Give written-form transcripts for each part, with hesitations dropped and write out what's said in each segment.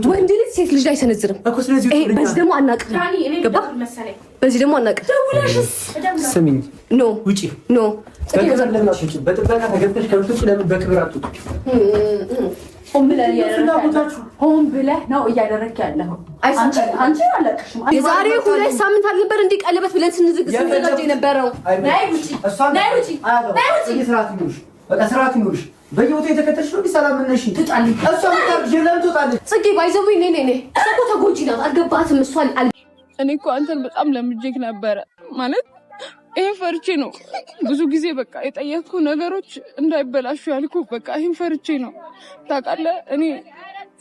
ወንድ ልጅ ሴት ልጅ አይሰነዝርም። በዚህ ደግሞ አናውቅም። ገባህ? በዚህ ደግሞ አናውቅም። ስሚኝ፣ ኖ ውጪ፣ ኖ በጥበቃ ተገብተሽ ከብቶች ለምን በክብር አትወጡ? ሆን ብለህ ነው እያደረግህ ያለኸው። የዛሬ 2 ሳምንት አልነበር እንዲህ ቀለበት ብለን ስንዘጋጅ የነበረው? ስርዓት ይኑርሽ። በየቦታው የተከተልሽ ነው። ሰላም ነሽ? ጽጌ ባይዘው እኮ ተጎጂ ናት። አልገባትም። እኔ እኮ አንተን በጣም ለምጄክ ነበረ ማለት ይሄን ፈርቼ ነው ብዙ ጊዜ በቃ የጠየቅኩ ነገሮች እንዳይበላሹ ያልኩ በቃ ይሄን ፈርቼ ነው። ታውቃለህ እኔ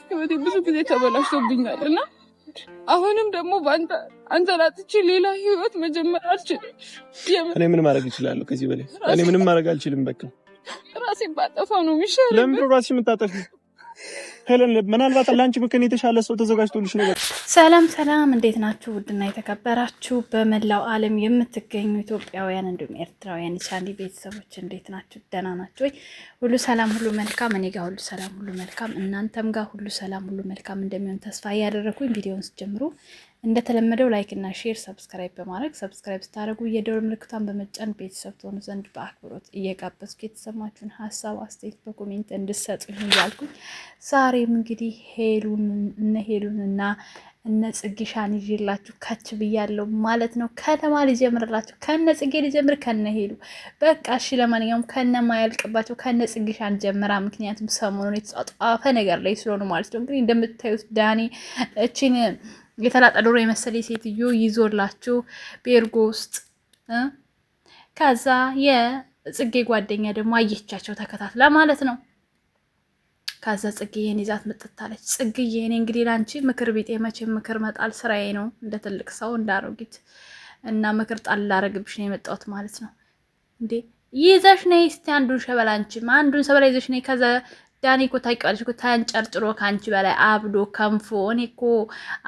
ህይወቴ ብዙ ጊዜ ተበላሽቶብኛል እና አሁንም ደግሞ አንተ ላጥቼ ሌላ ህይወት መጀመር አልችልም። እኔ ምን ማድረግ እችላለሁ? ከዚህ በላይ እኔ ምንም ማድረግ አልችልም። በቃ ራሴን ባጠፋው ነው የሚሻለው። ለምን ራስሽ የምታጠፊው? ሄለን ምናልባት ለአንቺ ምክንያት የተሻለ ሰው ተዘጋጅቶልሽ ነው። ሰላም ሰላም፣ እንዴት ናችሁ? ውድና የተከበራችሁ በመላው ዓለም የምትገኙ ኢትዮጵያውያን እንዲሁም ኤርትራውያን ቻንዲ ቤተሰቦች እንዴት ናችሁ? ደህና ናችሁ ወይ? ሁሉ ሰላም ሁሉ መልካም፣ እኔ ጋር ሁሉ ሰላም ሁሉ መልካም፣ እናንተም ጋር ሁሉ ሰላም ሁሉ መልካም እንደሚሆን ተስፋ እያደረኩኝ ቪዲዮውን ስጀምሩ እንደተለመደው ላይክ እና ሼር ሰብስክራይብ በማድረግ ሰብስክራይብ ስታደርጉ የደወል ምልክቷን በመጫን ቤተሰብ ትሆኑ ዘንድ በአክብሮት እየጋበዝኩ የተሰማችሁን ሀሳብ አስተያየት በኮሜንት እንድትሰጡኝ እያልኩኝ ዛሬም እንግዲህ ሄሉንና እነ ጽጌሻን ይዤላችሁ ከች ብያለሁ ማለት ነው። ከተማ ልጀምርላችሁ፣ ከነ ጽጌ ልጀምር፣ ከነ ሄሉ በቃ እሺ። ለማንኛውም ከነ ማያልቅባቸው ከነ ጽጌሻን ጀምራ፣ ምክንያቱም ሰሞኑን የተጻጻፈ ነገር ላይ ስለሆነ ማለት ነው። እንግዲህ እንደምታዩት ዳኒ እቺን የተላጠ ዶሮ የመሰለ ሴትዮ ይዞላችሁ ቤርጎ ውስጥ ከዛ የጽጌ ጓደኛ ደግሞ አየቻቸው ተከታትላ ማለት ነው። ከዛ ጽጌዬን ይዛት መጥታለች። ጽጌዬ እኔ እንግዲህ ላንቺ ምክር ቢጤ መቼም ምክር መጣል ስራዬ ነው፣ እንደ ትልቅ ሰው እንዳሮጊት እና ምክር ጣል ላረግብሽ ነው የመጣሁት ማለት ነው። እንዴ ይዘሽ ነይ እስቲ አንዱን ሸበላ፣ አንቺም አንዱን ሰበላ ይዘሽ ነይ። ከዛ ዳኒ እኮ ታውቂዋለሽ እኮ ተንጨርጭሮ ከአንቺ በላይ አብዶ ከንፎ፣ እኔ እኮ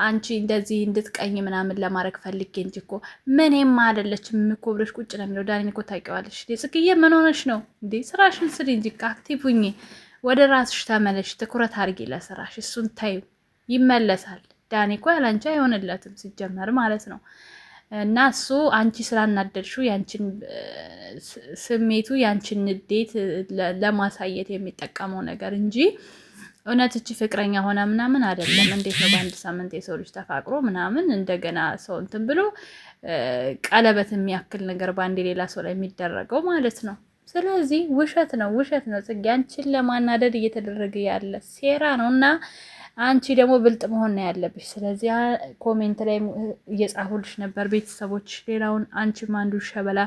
አንቺ እንደዚህ እንድትቀኝ ምናምን ለማድረግ ፈልጌ እንጂ እኮ ምንም አይደለችም እኮ ብለሽ ቁጭ ነው የሚለው። ዳኒ እኮ ታውቂዋለሽ። ጽጌዬ ምን ሆነሽ ነው እንዴ? ስራሽን ስሪ እንጂ አክቲቭ ሁኚ፣ ወደ ራስሽ ተመለሽ፣ ትኩረት አድርጊ ለስራሽ። እሱን ታዩ ይመለሳል። ዳኒ እኮ ያላንቺ አይሆንለትም ሲጀመር ማለት ነው። እና እሱ አንቺ ስላናደድሽው ያንቺን ስሜቱ ያንቺን ንዴት ለማሳየት የሚጠቀመው ነገር እንጂ እውነት እቺ ፍቅረኛ ሆና ምናምን አይደለም። እንዴት ነው በአንድ ሳምንት የሰው ልጅ ተፋቅሮ ምናምን እንደገና ሰው እንትን ብሎ ቀለበት የሚያክል ነገር በአንድ ሌላ ሰው ላይ የሚደረገው ማለት ነው። ስለዚህ ውሸት ነው ጽጌ፣ አንቺን ለማናደድ እየተደረገ ያለ ሴራ ነው እና አንቺ ደግሞ ብልጥ መሆን ነው ያለብሽ። ስለዚህ ኮሜንት ላይ እየጻፉልሽ ነበር ቤተሰቦች፣ ሌላውን አንቺም አንዱ ሸበላ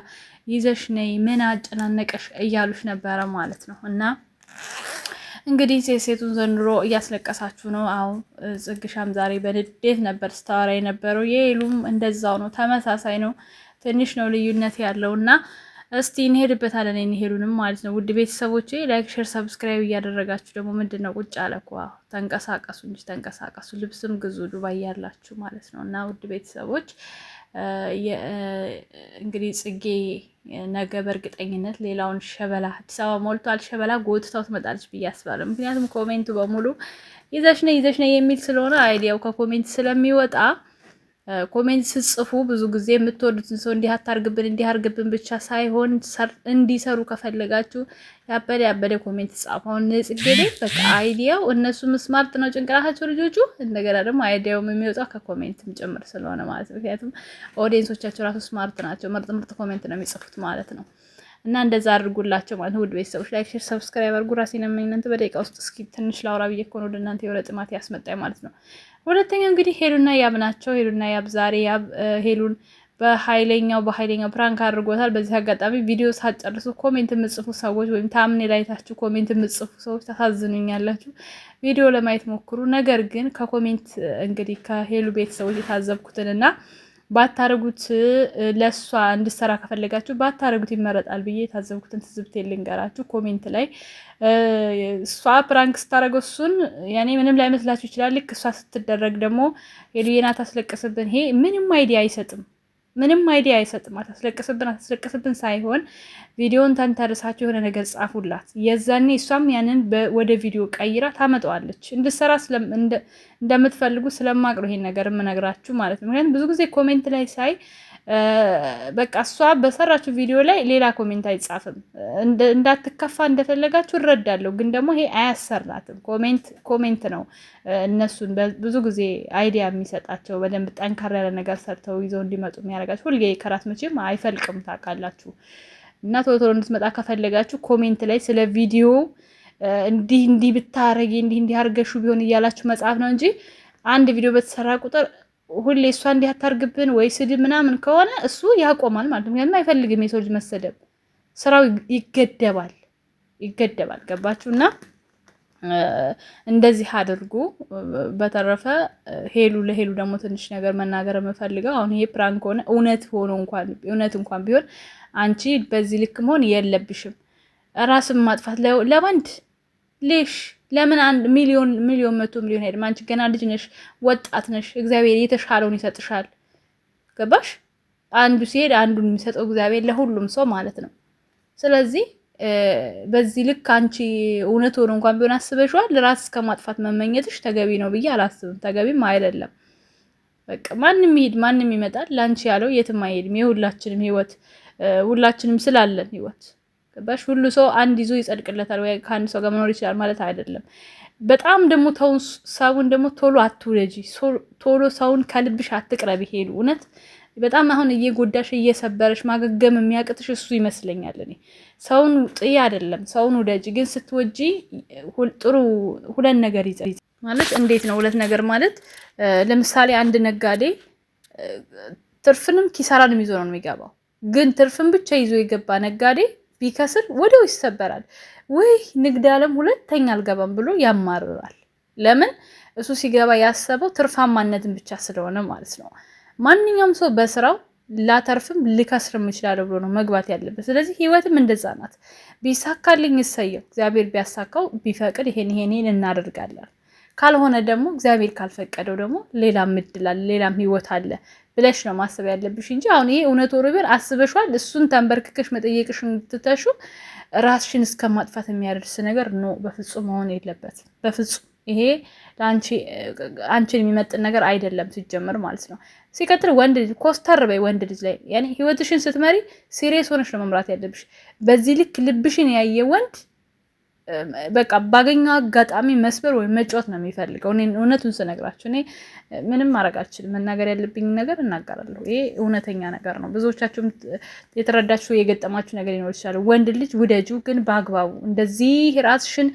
ይዘሽ ነይ ምን አጨናነቀሽ እያሉሽ ነበረ ማለት ነው። እና እንግዲህ ሴቱን ዘንድሮ እያስለቀሳችሁ ነው። አዎ ጽግሻም ዛሬ በንዴት ነበር ስታወራ የነበረው። የሄሉም እንደዛው ነው፣ ተመሳሳይ ነው። ትንሽ ነው ልዩነት ያለውና እስቲ እንሄድበታለን እንሄዱንም ማለት ነው። ውድ ቤተሰቦቼ ላይክ ሼር ሰብስክራይብ እያደረጋችሁ ደግሞ ምንድነው ቁጭ አለኩ ተንቀሳቀሱ እንጂ ተንቀሳቀሱ፣ ልብስም ግዙ ዱባይ ያላችሁ ማለት ነው። እና ውድ ቤተሰቦች እንግዲህ ጽጌ ነገ በእርግጠኝነት ሌላውን ሸበላ አዲስ አበባ ሞልቷል፣ ሸበላ ጎትታው ትመጣለች ብዬ አስባለሁ። ምክንያቱም ኮሜንቱ በሙሉ ይዘሽ ነይ የሚል ስለሆነ አይዲያው ከኮሜንት ስለሚወጣ ኮሜንት ስጽፉ ብዙ ጊዜ የምትወዱትን ሰው እንዲህ አታርግብን ብቻ ሳይሆን እንዲሰሩ ከፈለጋችሁ ያበደ ኮሜንት ጻፉ። አሁን ጽጌ በቃ አይዲያው እነሱም ስማርት ነው ጭንቅላታቸው ልጆቹ፣ እንደገና ደግሞ አይዲያው የሚወጣው ከኮሜንትም ጭምር ስለሆነ ማለት ነው። ምክንያቱም ኦዲየንሶቻቸው ራሱ ስማርት ናቸው፣ ምርጥ ኮሜንት ነው የሚጽፉት ማለት ነው። እና እንደዛ አድርጉላቸው ማለት ነው። ውድ ቤተሰቦች ላይክ ሼር ሰብስክራይብ አድርጉ። ራሴን እናንተ በደቂቃ ውስጥ እስኪ ትንሽ ላውራ ብዬ እኮ ነው ወደ እናንተ የሆነ ጥማት ያስመጣኝ ማለት ነው። ሁለተኛው እንግዲህ ሄሉና ያብ ናቸው። ሄሉና ያብ ዛሬ ያብ ሄሉን በኃይለኛው ፕራንክ አድርጎታል። በዚህ አጋጣሚ ቪዲዮ ሳትጨርሱ ኮሜንት የምጽፉ ሰዎች ወይም ታምኔ ላይታችሁ ኮሜንት የምጽፉ ሰዎች ታሳዝኑኛላችሁ። ቪዲዮ ለማየት ሞክሩ። ነገር ግን ከኮሜንት እንግዲህ ከሄሉ ቤተሰቦች የታዘብኩትንና ባታረጉት ለሷ እንድሰራ ከፈለጋችሁ ባታረጉት ይመረጣል ብዬ የታዘብኩትን ትዝብት ልንገራችሁ። ኮሜንት ላይ እሷ ፕራንክ ስታረገው እሱን ያኔ ምንም ላይመስላችሁ ይችላል። ልክ እሷ ስትደረግ ደግሞ ሄሉዬና ታስለቅስብን። ይሄ ምንም አይዲያ አይሰጥም። ምንም አይዲያ አይሰጥም። አታስለቅስብን ሳይሆን ቪዲዮን ተንተርሳችሁ የሆነ ነገር ጻፉላት። የዛኔ እሷም ያንን ወደ ቪዲዮ ቀይራ ታመጣዋለች። እንድትሰራ እንደምትፈልጉ ስለማቅ ነው ይሄን ነገር የምነግራችሁ ማለት ነው። ምክንያቱም ብዙ ጊዜ ኮሜንት ላይ ሳይ በቃ እሷ በሰራችሁ ቪዲዮ ላይ ሌላ ኮሜንት አይጻፍም። እንዳትከፋ እንደፈለጋችሁ እረዳለሁ፣ ግን ደግሞ ይሄ አያሰራትም። ኮሜንት ነው እነሱን ብዙ ጊዜ አይዲያ የሚሰጣቸው በደንብ ጠንካራ ያለ ነገር ሰርተው ይዘው እንዲመጡ የሚያደርጋቸው። ሁልጊዜ ከራስ መቼም አይፈልቅም ታውቃላችሁ። እና ቶሎ እንድትመጣ ከፈለጋችሁ ኮሜንት ላይ ስለ ቪዲዮ እንዲህ ብታረጊ እንዲህ አርገሹ ቢሆን እያላችሁ መጻፍ ነው እንጂ አንድ ቪዲዮ በተሰራ ቁጥር ሁሌ እሷ እንዲህ አታርግብን ወይ ስድብ ምናምን ከሆነ እሱ ያቆማል ማለት ነው። ምክንያቱም አይፈልግም የሰው ልጅ መሰደብ፣ ስራው ይገደባል። ገባችሁና እንደዚህ አድርጉ። በተረፈ ለሄሉ ደግሞ ትንሽ ነገር መናገር የምፈልገው አሁን ይሄ ፕራንክ ሆነ እውነት እንኳን ቢሆን አንቺ በዚህ ልክ መሆን የለብሽም። ራስን ማጥፋት ለወንድ ሌሽ ለምን 1 ሚሊዮን 100 ሚሊዮን ሄድ? አንቺ ገና ልጅ ነሽ፣ ወጣት ነሽ። እግዚአብሔር የተሻለውን ይሰጥሻል። ገባሽ? አንዱ ሲሄድ አንዱን የሚሰጠው እግዚአብሔር ለሁሉም ሰው ማለት ነው። ስለዚህ በዚህ ልክ አንቺ እውነት ሆኖ እንኳን ቢሆን አስበሽዋል። ራስ እስከ ማጥፋት መመኘትሽ ተገቢ ነው ብዬ አላስብም። ተገቢም አይደለም። በቃ ማንም ይሄድ ማንም ይመጣል። ላንቺ ያለው የትም አይሄድም። የሁላችንም ህይወት ሁላችንም ስላለን ህይወት ባሽ ሁሉ ሰው አንድ ይዞ ይጸድቅለታል ወይ ከአንድ ሰው ጋር መኖር ይችላል ማለት አይደለም። በጣም ደግሞ ሰውን ደግሞ ቶሎ አትውለጂ፣ ቶሎ ሰውን ከልብሽ አትቅረቢ። ሄሉ እውነት በጣም አሁን እየጎዳሽ እየሰበረሽ ማገገም የሚያቅትሽ እሱ ይመስለኛል። እኔ ሰውን ጥዬ አይደለም ሰውን ውደጂ፣ ግን ስትወጂ ጥሩ ሁለት ነገር ይዘ ማለት እንዴት ነው? ሁለት ነገር ማለት ለምሳሌ አንድ ነጋዴ ትርፍንም ኪሳራንም ይዞ ነው የሚገባው። ግን ትርፍን ብቻ ይዞ የገባ ነጋዴ ቢከስር ወዲያው ይሰበራል። ወይ ንግድ ዓለም ሁለተኛ አልገባም ብሎ ያማርራል። ለምን? እሱ ሲገባ ያሰበው ትርፋማነትን ብቻ ስለሆነ ማለት ነው። ማንኛውም ሰው በስራው ላተርፍም ልከስርም ይችላል ብሎ ነው መግባት ያለበት። ስለዚህ ህይወትም እንደዛ ናት። ቢሳካልኝ ይሰየው፣ እግዚአብሔር ቢያሳካው ቢፈቅድ ይሄን እናደርጋለን። ካልሆነ ደግሞ እግዚአብሔር ካልፈቀደው ደግሞ ሌላም እድል አለ፣ ሌላም ህይወት አለ ብለሽ ነው ማሰብ ያለብሽ እንጂ አሁን ይሄ እውነት ወሮበር አስበሽዋል እሱን ተንበርክከሽ መጠየቅሽን ትተሹ ራስሽን እስከማጥፋት የሚያደርስ ነገር ነው በፍጹም መሆን የለበትም። በፍጹም ይሄ አንቺን የሚመጥን ነገር አይደለም ሲጀምር ማለት ነው። ሲቀጥል ወንድ ልጅ ኮስተር በይ። ወንድ ልጅ ላይ ያኔ ህይወትሽን ስትመሪ ሲሪየስ ሆነሽ ነው መምራት ያለብሽ። በዚህ ልክ ልብሽን ያየ ወንድ በቃ ባገኘው አጋጣሚ መስበር ወይ መጫወት ነው የሚፈልገው። እኔ እውነቱን ስነግራችሁ እኔ ምንም ማድረግ አልችልም። መናገር ያለብኝ ነገር እናገራለሁ። ይሄ እውነተኛ ነገር ነው። ብዙዎቻችሁም የተረዳችሁ የገጠማችሁ ነገር ሊኖር ይችላል። ወንድ ልጅ ውደጁ፣ ግን በአግባቡ እንደዚህ ራስሽን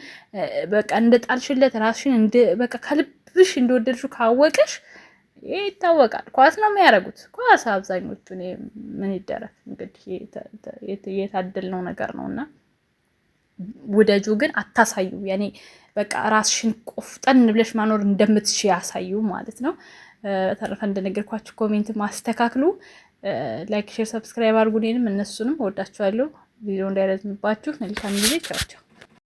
በቃ እንደጣልሽለት ራስሽን በቃ ከልብሽ እንደወደድሽው ካወቀሽ ይሄ ይታወቃል። ኳስ ነው የሚያደርጉት። ኳስ አብዛኞቹ ምን ይደረግ እንግዲህ የታደልነው ነገር ነውና ውደጁ፣ ግን አታሳዩ። ያኔ በቃ ራስሽን ቆፍጠን ብለሽ ማኖር እንደምትችይ ያሳዩ ማለት ነው። ተረፈ እንደነገርኳችሁ ኮሜንት ማስተካክሉ፣ ላይክ፣ ሼር፣ ሰብስክራይብ አድርጉ። እኔንም እነሱንም ወዳችኋለሁ። ቪዲዮ እንዳይረዝምባችሁ መልካም ጊዜ። ቻው ቻው።